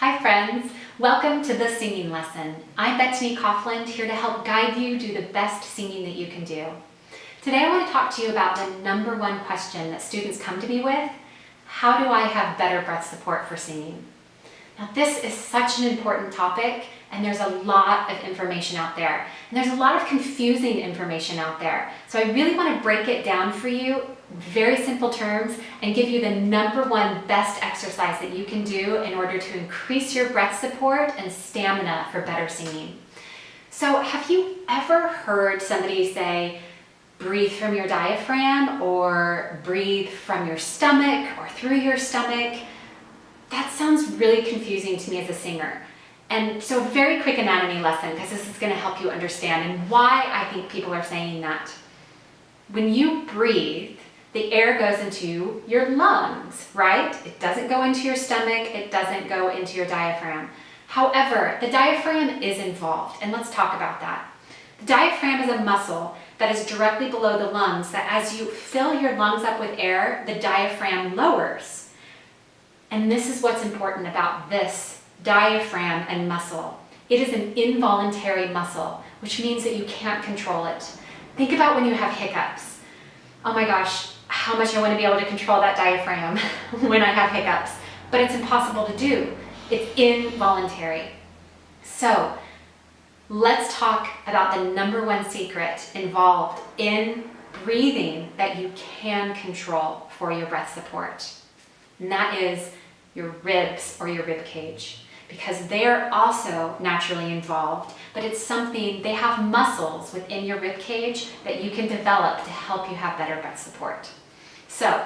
Hi friends, welcome to the singing lesson. I'm Bethany Coughlin, here to help guide you do the best singing that you can do. Today I want to talk to you about the number one question that students come to me with: how do I have better breath support for singing? Now this is such an important topic, and there's a lot of information out there. And there's a lot of confusing information out there. So I really want to break it down for you in very simple terms and give you the number one best exercise that you can do in order to increase your breath support and stamina for better singing. So have you ever heard somebody say, breathe from your diaphragm, or breathe from your stomach or through your stomach? That sounds really confusing to me as a singer. And so a very quick anatomy lesson, because this is going to help you understand and why I think people are saying that. When you breathe, the air goes into your lungs, right? It doesn't go into your stomach, it doesn't go into your diaphragm. However, the diaphragm is involved, and let's talk about that. The diaphragm is a muscle that is directly below the lungs, that as you fill your lungs up with air, the diaphragm lowers. And this is what's important about this diaphragm and muscle. It is an involuntary muscle, which means that you can't control it. Think about when you have hiccups. Oh my gosh, how much I want to be able to control that diaphragm when I have hiccups, but it's impossible to do. It's involuntary. So let's talk about the number one secret involved in breathing that you can control for your breath support. And that is your ribs or your rib cage, because they're also naturally involved, but it's something, they have muscles within your rib cage that you can develop to help you have better breath support. So,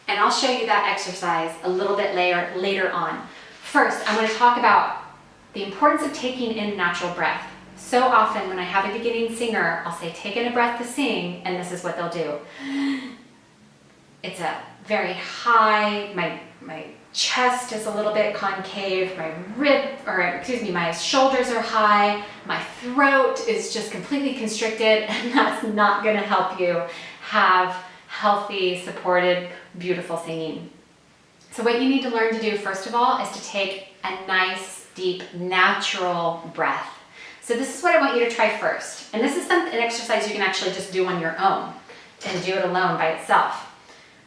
and I'll show you that exercise a little bit later on. First, I want to talk about the importance of taking in natural breath. So often when I have a beginning singer, I'll say, take in a breath to sing, and this is what they'll do. It's a very high, my chest is a little bit concave, my shoulders are high, my throat is just completely constricted, and that's not going to help you have healthy, supported, beautiful singing. So what you need to learn to do, first of all, is to take a nice, deep, natural breath. So this is what I want you to try first. And this is an exercise you can actually just do on your own and do it alone by itself.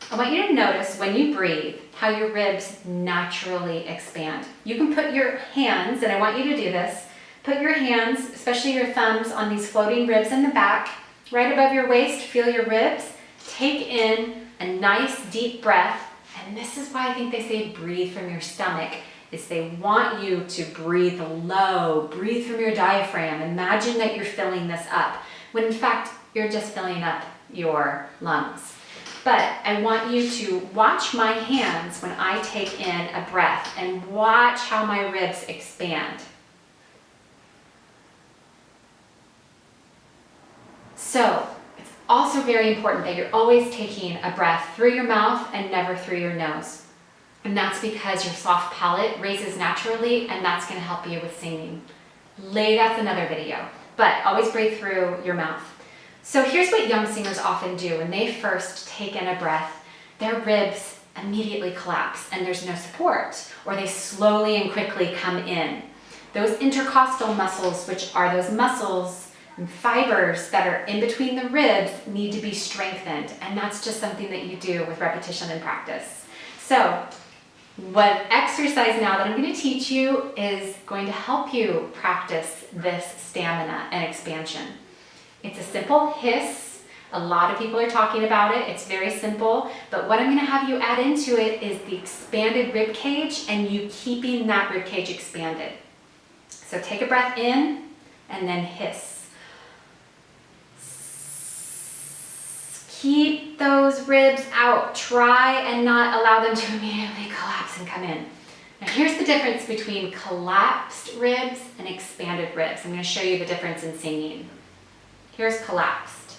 I want you to notice when you breathe how your ribs naturally expand. You can put your hands, and I want you to do this, put your hands, especially your thumbs, on these floating ribs in the back, right above your waist. Feel your ribs. Take in a nice deep breath, and this is why I think they say breathe from your stomach, is they want you to breathe low, breathe from your diaphragm. Imagine that you're filling this up, when in fact you're just filling up your lungs. But I want you to watch my hands when I take in a breath and watch how my ribs expand. So it's also very important that you're always taking a breath through your mouth and never through your nose. And that's because your soft palate raises naturally, and that's going to help you with singing. That's another video, but always breathe through your mouth. So here's what young singers often do when they first take in a breath. Their ribs immediately collapse and there's no support, or they slowly and quickly come in. Those intercostal muscles, which are those muscles and fibers that are in between the ribs, need to be strengthened, and that's just something that you do with repetition and practice. So what exercise now that I'm going to teach you is going to help you practice this stamina and expansion. It's a simple hiss. A lot of people are talking about it. It's very simple, but what I'm going to have you add into it is the expanded rib cage and you keeping that rib cage expanded. So take a breath in and then hiss. Keep those ribs out. Try and not allow them to immediately collapse and come in. Now here's the difference between collapsed ribs and expanded ribs. I'm going to show you the difference in singing. Here's collapsed.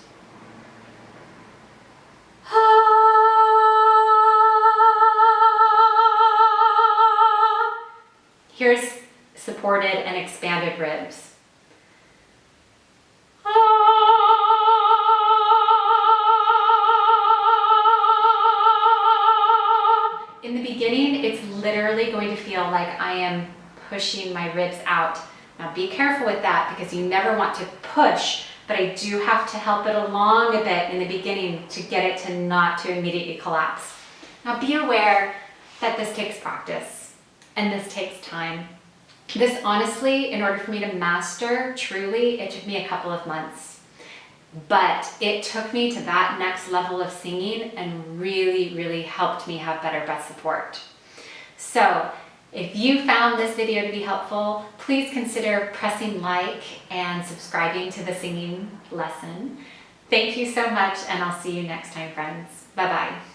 Here's supported and expanded ribs. In the beginning, it's literally going to feel feel like I am pushing my ribs out. Now be careful with that because you never want to push, but I do have to help it along a bit in the beginning to get it to not to immediately collapse. Now be aware that this takes practice and this takes time. This honestly, in order for me to master truly, it took me a couple of months. But it took me to that next level of singing and really, really helped me have better breath support. So if you found this video to be helpful, please consider pressing like and subscribing to the singing lesson. Thank you so much, and I'll see you next time, friends. Bye-bye.